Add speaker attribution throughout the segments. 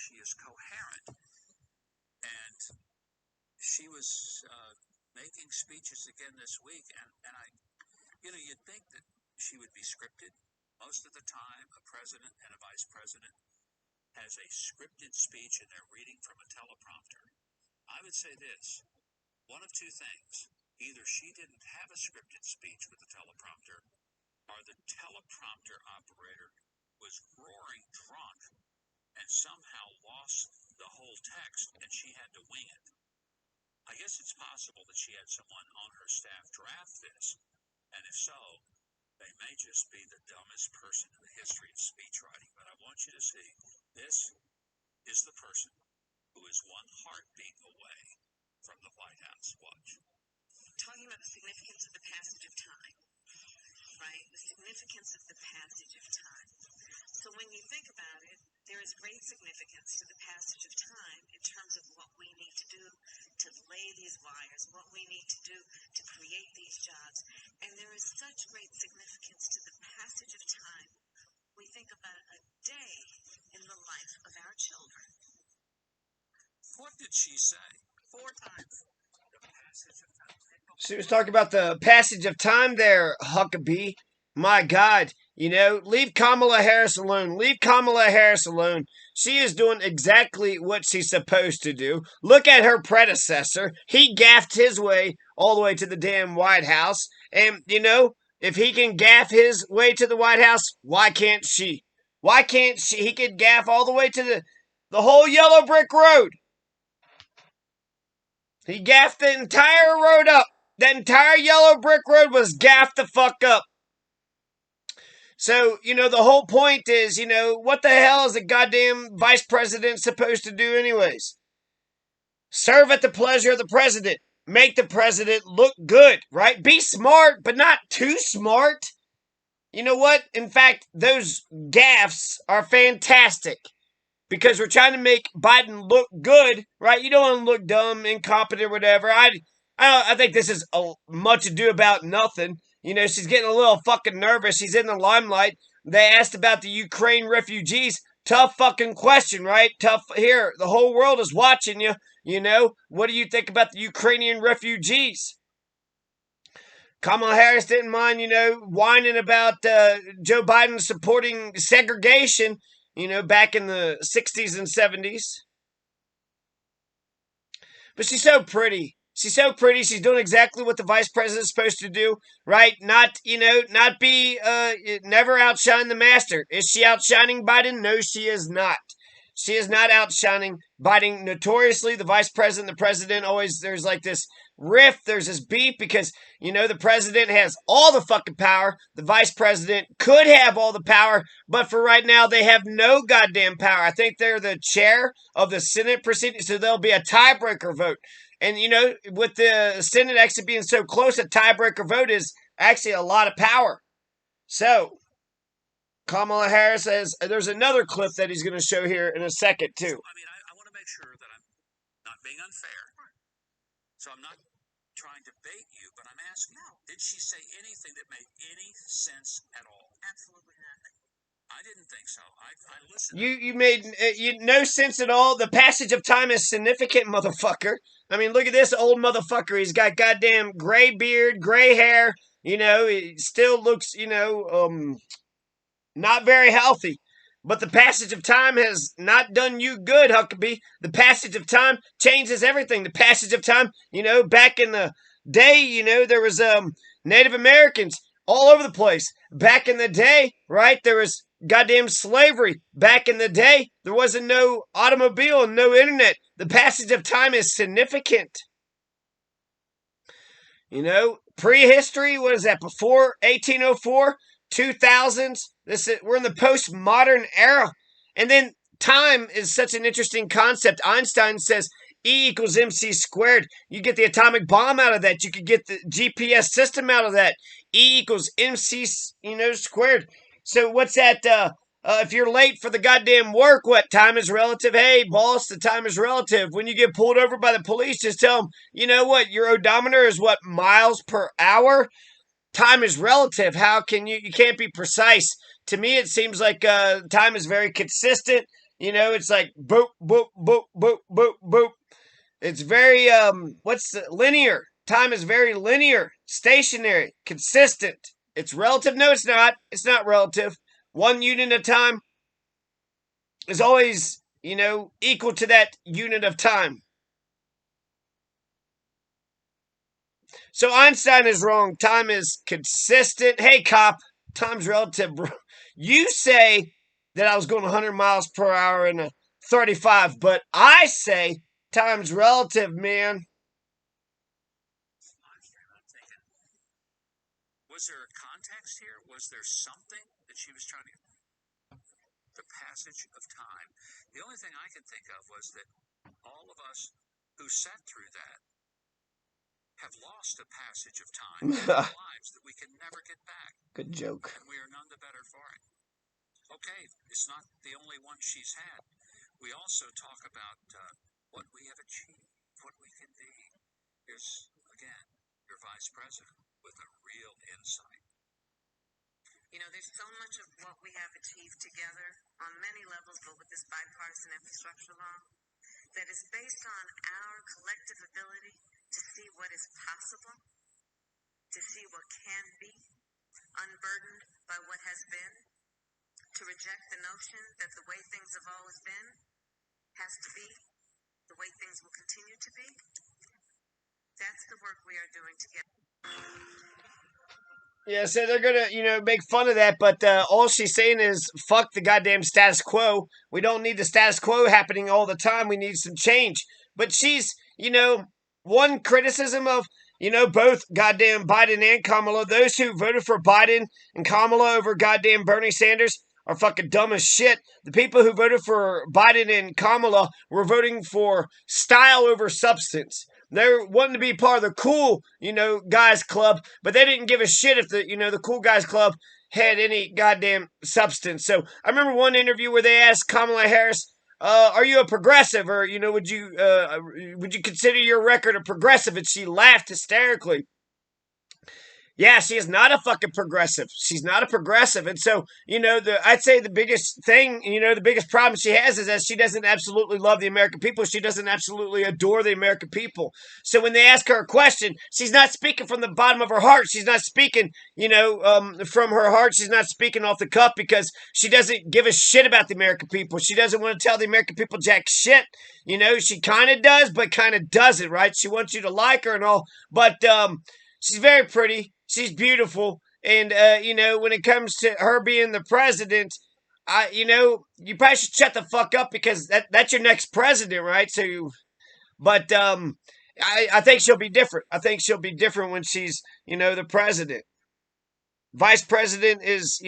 Speaker 1: she is coherent. And she was making speeches again this week, and you'd think that she would be scripted. Most of the time, a president and a vice president has a scripted speech and they're reading from a teleprompter. I would say this, one of two things. Either she didn't have a scripted speech with the teleprompter, or the teleprompter operator was roaring drunk and somehow lost the whole text and she had to wing it. I guess it's possible that she had someone on her staff draft this, and if so, they may just be the dumbest person in the history of speech writing. But I want you to see, this is the person who is one heartbeat away from the White House. Watch.
Speaker 2: Talking about the significance of the passage of time, right? The significance of the passage of time. So when you think about it, there is great significance to the passage of time in terms of what we need to do to lay these wires, what we need to do to create these jobs. And there is such great significance to the passage of time. We think about a day in the life of our children.
Speaker 1: What did she say?
Speaker 2: 4 times.
Speaker 1: The passage of time.
Speaker 3: She was talking about the passage of time there, Huckabee. My God, leave Kamala Harris alone. Leave Kamala Harris alone. She is doing exactly what she's supposed to do. Look at her predecessor. He gaffed his way all the way to the damn White House. And, if he can gaff his way to the White House, why can't she? Why can't she? He could gaff all the way to the whole yellow brick road. He gaffed the entire road up. That entire yellow brick road was gaffed the fuck up. So, the whole point is, what the hell is a goddamn vice president supposed to do anyways? Serve at the pleasure of the president. Make the president look good, right? Be smart, but not too smart. You know what? In fact, those gaffes are fantastic. Because we're trying to make Biden look good, right? You don't want to look dumb, incompetent, whatever. I think this is much ado about nothing. She's getting a little fucking nervous. She's in the limelight. They asked about the Ukraine refugees. Tough fucking question, right? Tough here. The whole world is watching you. What do you think about the Ukrainian refugees? Kamala Harris didn't mind, whining about Joe Biden supporting segregation, back in the 60s and 70s. But she's so pretty. She's so pretty. She's doing exactly what the vice president is supposed to do, right? Not never outshine the master. Is she outshining Biden? No, she is not. She is not outshining Biden. Notoriously, the vice president, the president, always, there's like this rift, there's this beef because, the president has all the fucking power. The vice president could have all the power, but for right now, they have no goddamn power. I think they're the chair of the Senate proceedings, so there'll be a tiebreaker vote. And, with the Senate actually being so close, a tiebreaker vote is actually a lot of power. So, Kamala Harris says, there's another clip that he's going to show here in a second, too.
Speaker 1: So, I want to make sure that I'm not being unfair. So I'm not trying to bait you, but I'm asking, did she say anything that made any sense at all?
Speaker 2: Absolutely nothing.
Speaker 1: I didn't think so. I listened.
Speaker 3: You made no sense at all. The passage of time is significant, motherfucker. I mean, look at this old motherfucker. He's got goddamn gray beard, gray hair. He still looks, not very healthy. But the passage of time has not done you good, Huckabee. The passage of time changes everything. The passage of time, back in the day, there was Native Americans all over the place. Back in the day, right, there was goddamn slavery. Back in the day, there wasn't no automobile and no internet. The passage of time is significant. Prehistory, what is that, before 1804? 2000s? We're in the postmodern era. And then time is such an interesting concept. Einstein says E equals MC squared. You get the atomic bomb out of that. You could get the GPS system out of that. E equals MC, squared. So what's that? If you're late for the goddamn work, what? Time is relative. Hey, boss, the time is relative. When you get pulled over by the police, just tell them, you know what? Your odometer is what? Miles per hour? Time is relative. How can you can't be precise. To me, it seems like time is very consistent. It's like boop, boop, boop, boop, boop, boop. It's very linear. Time is very linear, stationary, consistent. It's relative. No, it's not. It's not relative. 1 unit of time is always, equal to that unit of time. So Einstein is wrong. Time is consistent. Hey, cop, time's relative, bro. You say that I was going 100 miles per hour in a 35, but I say time's relative, man.
Speaker 1: Was there a context here? Was there something that she was trying to... The passage of time. The only thing I can think of was that all of us who sat through that have lost a passage of time in our lives that we can never get back.
Speaker 3: Good joke.
Speaker 1: And we are none the better for it. Okay, it's not the only one she's had. We also talk about what we have achieved, what we can be. Here's, again, your vice president with a real insight.
Speaker 2: There's so much of what we have achieved together on many levels, but with this bipartisan infrastructure law, that is based on our collective ability to see what is possible, to see what can be, unburdened by what has been, to reject the notion that the way things have always been has to be the way things will continue to be. That's the work we are doing together.
Speaker 3: Yeah, so they're gonna, make fun of that, but all she's saying is fuck the goddamn status quo. We don't need the status quo happening all the time. We need some change. But she's, one criticism of, both goddamn Biden and Kamala. Those who voted for Biden and Kamala over goddamn Bernie Sanders are fucking dumb as shit. The people who voted for Biden and Kamala were voting for style over substance. They're wanting to be part of the cool, guys club, but they didn't give a shit if the cool guys club had any goddamn substance. So I remember one interview where they asked Kamala Harris, "Are you a progressive, or would you consider your record a progressive?" And she laughed hysterically. Yeah, she is not a fucking progressive. She's not a progressive. And so, I'd say the biggest thing, the biggest problem she has is that she doesn't absolutely love the American people. She doesn't absolutely adore the American people. So when they ask her a question, she's not speaking from the bottom of her heart. She's not speaking, from her heart. She's not speaking off the cuff because she doesn't give a shit about the American people. She doesn't want to tell the American people jack shit. She kind of does, but kind of doesn't, right? She wants you to like her and all, but she's very pretty. She's beautiful. And, when it comes to her being the president, you probably should shut the fuck up because that's your next president, right? But I think she'll be different. I think she'll be different when she's, the president. Vice president is,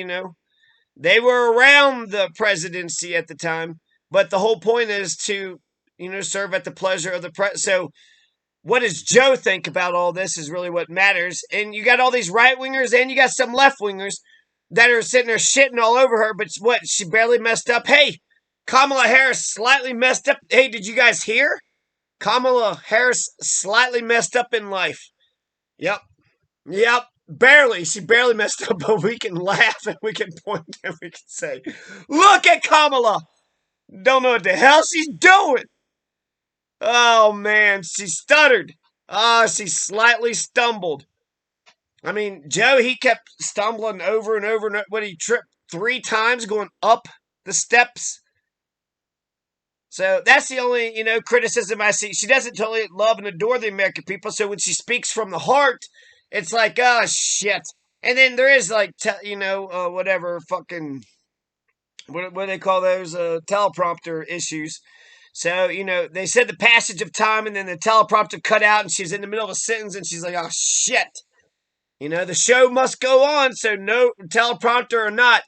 Speaker 3: they were around the presidency at the time, but the whole point is to, serve at the pleasure of the president. So, what does Joe think about all this is really what matters. And you got all these right-wingers and you got some left-wingers that are sitting there shitting all over her, but what? She barely messed up. Hey, Kamala Harris slightly messed up. Hey, did you guys hear? Kamala Harris slightly messed up in life. Yep. Barely. She barely messed up, but we can laugh and we can point and we can say, look at Kamala. Don't know what the hell she's doing. Oh, man, she stuttered. She slightly stumbled. I mean, Joe, he kept stumbling over and over and over. What, he tripped 3 times going up the steps? So that's the only, criticism I see. She doesn't totally love and adore the American people, so when she speaks from the heart, it's like, oh, shit. And then there is, like, whatever, fucking, what do they call those, teleprompter issues. So, they said the passage of time and then the teleprompter cut out and she's in the middle of a sentence and she's like, oh, shit. The show must go on, so no teleprompter or not,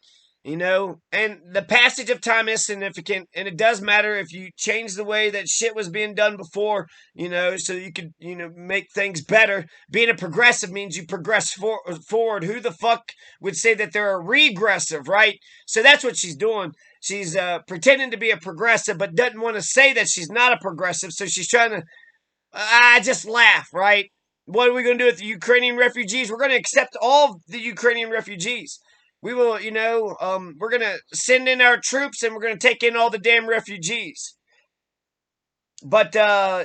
Speaker 3: and the passage of time is significant, and it does matter if you change the way that shit was being done before, so you could, make things better. Being a progressive means you progress forward. Who the fuck would say that they're a regressive, right? So that's what she's doing. She's pretending to be a progressive, but doesn't want to say that she's not a progressive, so she's trying to, just laugh, right? What are we going to do with the Ukrainian refugees? We're going to accept all the Ukrainian refugees. We will, we're going to send in our troops and we're going to take in all the damn refugees. But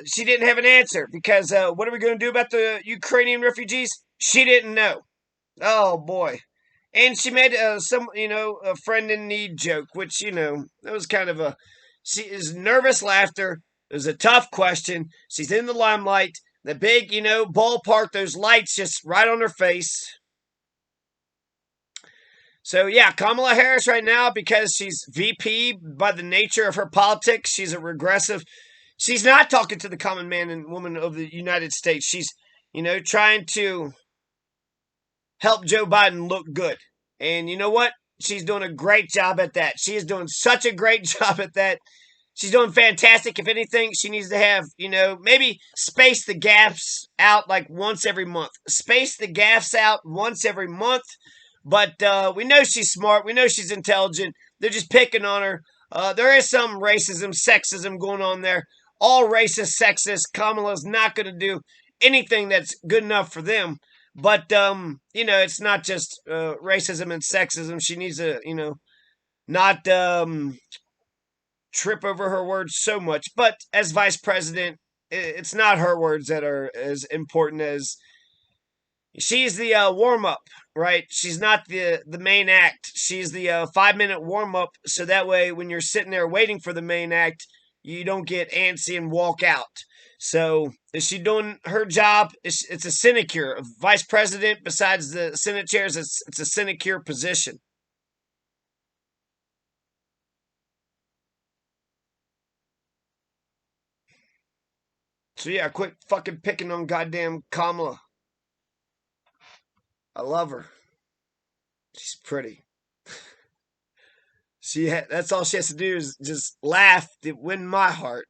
Speaker 3: she didn't have an answer because what are we going to do about the Ukrainian refugees? She didn't know. Oh boy. And she made a friend in need joke, which, that was kind of she is nervous laughter. It was a tough question. She's in the limelight. The big, ballpark, those lights just right on her face. So yeah, Kamala Harris right now, because she's VP by the nature of her politics, she's a regressive. She's not talking to the common man and woman of the United States. She's, trying to help Joe Biden look good. And you know what? She's doing a great job at that. She is doing such a great job at that. She's doing fantastic. If anything, she needs to have, maybe space the gaps out like once every month. Space the gaps out once every month. But we know she's smart. We know she's intelligent. They're just picking on her. There is some racism, sexism going on there. All racist, sexist. Kamala's not going to do anything that's good enough for them. But, it's not just racism and sexism. She needs to, not trip over her words so much. But as vice president, it's not her words that are as important as she's the warm up, right? She's not the main act. She's the 5 minute warm up. So that way, when you're sitting there waiting for the main act, you don't get antsy and walk out. So is she doing her job? It's a sinecure. Vice president, besides the Senate chairs, it's a sinecure position. So yeah, quit fucking picking on goddamn Kamala. I love her. She's pretty. That's all she has to do is just laugh to win my heart.